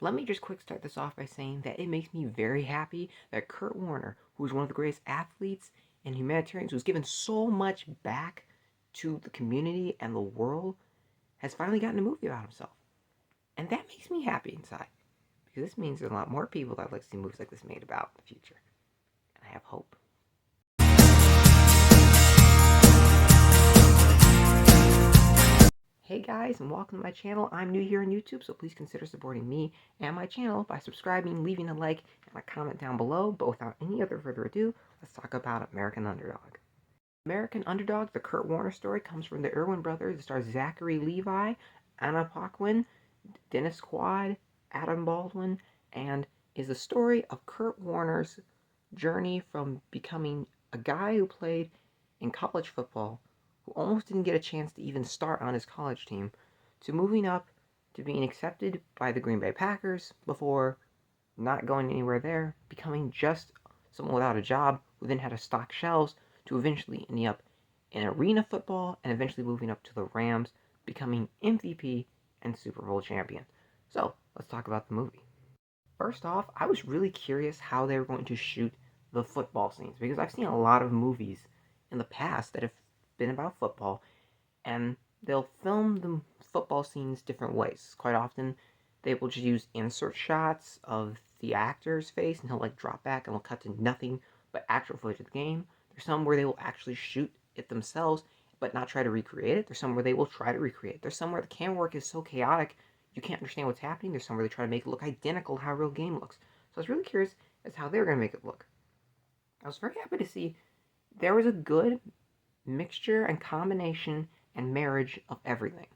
Let me just quick start this off by saying that it makes me very happy that Kurt Warner, who is one of the greatest athletes and humanitarians, who's given so much back to the community and the world, has finally gotten a movie about himself. And that makes me happy inside. Because this means there's a lot more people that would like to see movies like this made about in the future. And I have hope. Hey guys, and welcome to my channel. I'm new here on YouTube, so please consider supporting me and my channel by subscribing, leaving a like, and a comment down below. But without any other further ado, let's talk about American Underdog. American Underdog, the Kurt Warner story, comes from the Irwin brothers. It stars Zachary Levi, Anna Paquin, Dennis Quaid, Adam Baldwin, and is the story of Kurt Warner's journey from becoming a guy who played in college football, who almost didn't get a chance to even start on his college team, to moving up to being accepted by the Green Bay Packers before not going anywhere there, becoming just someone without a job who then had to stock shelves, to eventually ending up in arena football and eventually moving up to the Rams, becoming MVP and Super Bowl champion. So let's talk about the movie. First off, I was really curious how they were going to shoot the football scenes, because I've seen a lot of movies in the past that have been about football, and they'll film the football scenes different ways. Quite often, they will just use insert shots of the actor's face, and he'll like drop back and will cut to nothing but actual footage of the game. There's some where they will actually shoot it themselves, but not try to recreate it. There's some where they will try to recreate it. There's some where the camera work is so chaotic you can't understand what's happening. There's some where they try to make it look identical to how a real game looks. So I was really curious as to how they were going to make it look. I was very happy to see there was a good mixture and combination and marriage of everything.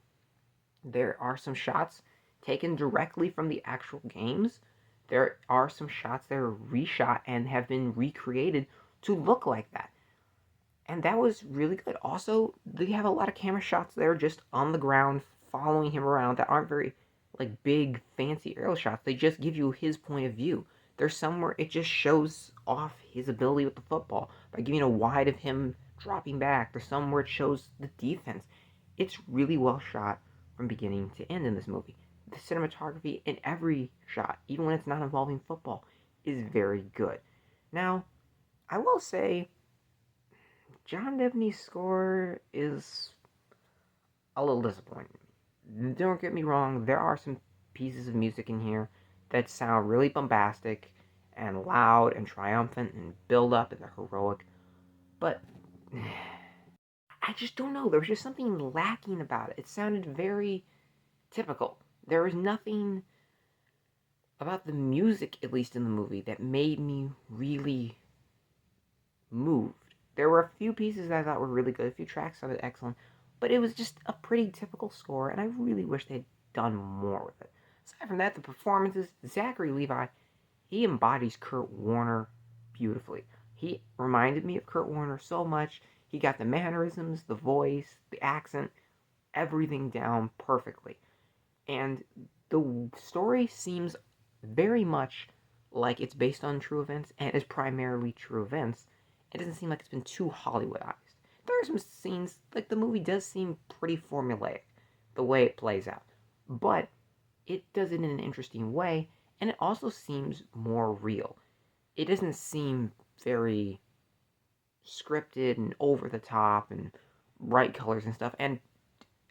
There are some shots taken directly from the actual games. There are some shots that are reshot and have been recreated to look like that. And that was really good. Also, they have a lot of camera shots that are just on the ground following him around that aren't very like big fancy aerial shots. They just give you his point of view. There's somewhere it just shows off his ability with the football by giving a wide of him dropping back. There's somewhere it shows the defense. It's really well shot from beginning to end in this movie. The cinematography in every shot, even when it's not involving football, is very good. Now, I will say John Debney's score is a little disappointing. Don't get me wrong, there are some pieces of music in here that sound really bombastic and loud and triumphant and build up and they're heroic, but I just don't know. There was just something lacking about it. It sounded very typical. There was nothing about the music, at least in the movie, that made me really moved. There were a few pieces that I thought were really good, a few tracks sounded excellent, but it was just a pretty typical score, and I really wish they'd done more with it. Aside from that, the performances, Zachary Levi, he embodies Kurt Warner beautifully. He reminded me of Kurt Warner so much. He got the mannerisms, the voice, the accent, everything down perfectly. And the story seems very much like it's based on true events and is primarily true events. It doesn't seem like it's been too Hollywoodized. There are some scenes, like the movie does seem pretty formulaic, the way it plays out. But it does it in an interesting way, and it also seems more real. It doesn't seem very scripted and over the top and bright colors and stuff. And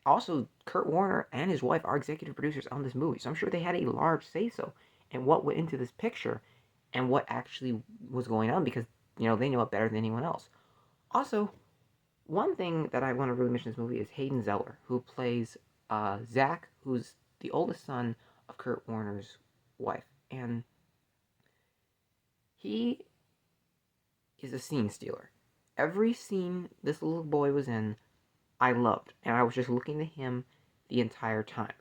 also, Kurt Warner and his wife are executive producers on this movie, so I'm sure they had a large say-so in what went into this picture and what actually was going on, because, they know it better than anyone else. Also, one thing that I want to really mention in this movie is Hayden Zeller, who plays Zach, who's the oldest son of Kurt Warner's wife. And he is a scene stealer. Every scene this little boy was in, I loved, and I was just looking at him the entire time.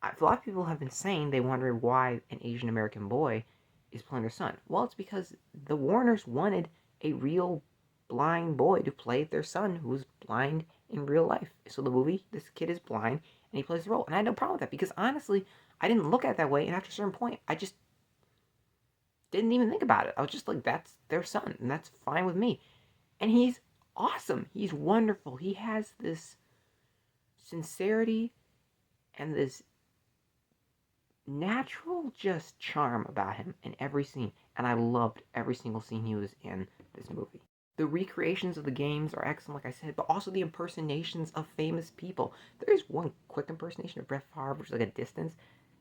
A lot of people have been saying they wonder why an Asian American boy is playing their son. Well, it's because the Warners wanted a real blind boy to play their son who was blind in real life. So the movie, this kid is blind and he plays the role. And I had no problem with that because honestly, I didn't look at it that way. And after a certain point, I just didn't even think about it. I was just like, that's their son and that's fine with me. And he's awesome. He's wonderful. He has this sincerity and this natural just charm about him in every scene, and I loved every single scene he was in this movie. The recreations of the games are excellent, like I said, but also the impersonations of famous people. There's one quick impersonation of Brett Favre, which is like a distance.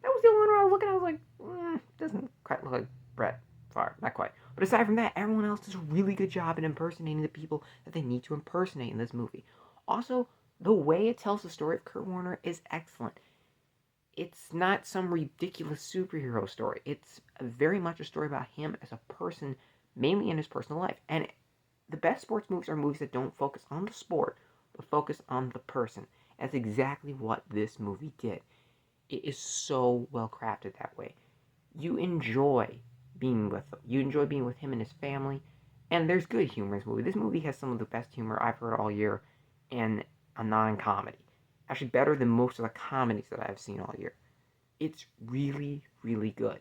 That was the only one where I was looking, I was like, doesn't quite look like Brett Favre, not quite. But aside from that, everyone else does a really good job in impersonating the people that they need to impersonate in this movie. Also, the way it tells the story of Kurt Warner is excellent. It's not some ridiculous superhero story. It's very much a story about him as a person, mainly in his personal life. And the best sports movies are movies that don't focus on the sport, but focus on the person. That's exactly what this movie did. It is so well crafted that way. You enjoy being with them. You enjoy being with him and his family. And there's good humor in this movie. This movie has some of the best humor I've heard all year in a non-comedy. Actually, better than most of the comedies that I've seen all year. It's really, really good.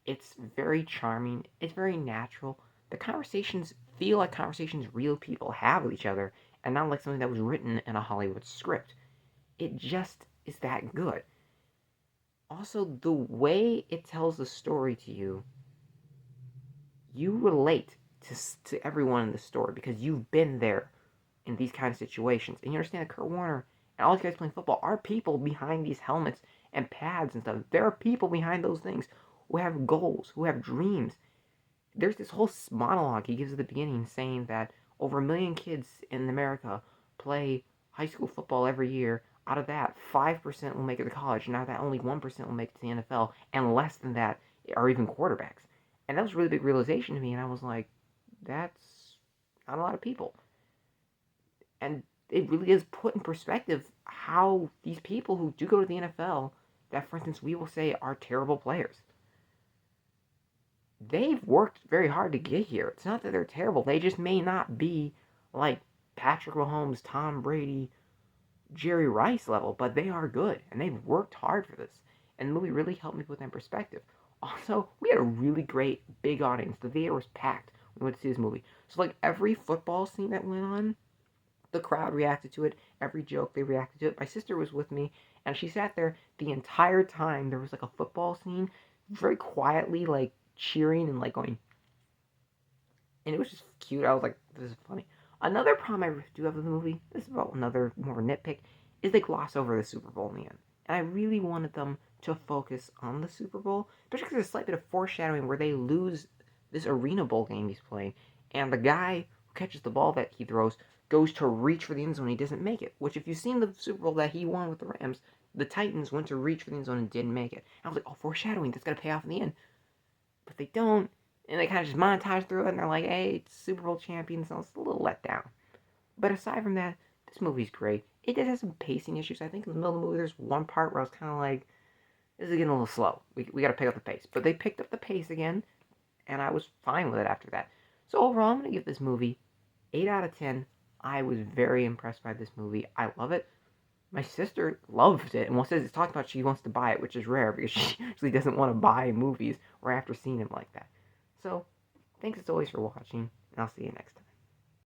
It's very charming. It's very natural. The conversations feel like conversations real people have with each other and not like something that was written in a Hollywood script. It just is that good. Also, the way it tells the story to you, you relate to everyone in the story because you've been there in these kind of situations. And you understand that Kurt Warner and all these guys playing football are people behind these helmets and pads and stuff. There are people behind those things who have goals, who have dreams. There's this whole monologue he gives at the beginning saying that over 1 million kids in America play high school football every year. Out of that, 5% will make it to college. Now that only 1% will make it to the NFL, and less than that are even quarterbacks. And that was a really big realization to me, and I was like, that's not a lot of people. And it really is put in perspective how these people who do go to the NFL, that for instance we will say are terrible players, they've worked very hard to get here. It's not that they're terrible. They just may not be like Patrick Mahomes, Tom Brady, Jerry Rice level, but they are good and they've worked hard for this. And the movie really helped me put that in perspective. Also, we had a really great big audience. The theater was packed when we went to see this movie. So like every football scene that went on, the crowd reacted to it. Every joke, they reacted to it. My sister was with me, and she sat there the entire time. There was like a football scene, very quietly, like cheering and like going, and it was just cute. I was like, this is funny. Another problem I do have with the movie, this is about another more nitpick, is they gloss over the Super Bowl in the end. And I really wanted them to focus on the Super Bowl, especially because there's a slight bit of foreshadowing where they lose this Arena Bowl game he's playing, and the guy who catches the ball that he throws goes to reach for the end zone and he doesn't make it. Which, if you've seen the Super Bowl that he won with the Rams, the Titans went to reach for the end zone and didn't make it. And I was like, oh, foreshadowing, that's going to pay off in the end. But they don't, and they kind of just montage through it, and they're like, hey, it's Super Bowl champions, and it's a little let down. But aside from that, this movie's great. It does have some pacing issues. I think in the middle of the movie, there's one part where I was kind of like, this is getting a little slow. We got to pick up the pace. But they picked up the pace again, and I was fine with it after that. So overall, I'm going to give this movie 8 out of 10. I was very impressed by this movie. I love it. My sister loves it and says it's talking about she wants to buy it, which is rare because she usually doesn't want to buy movies right after seeing them like that. So, thanks as always for watching, and I'll see you next time.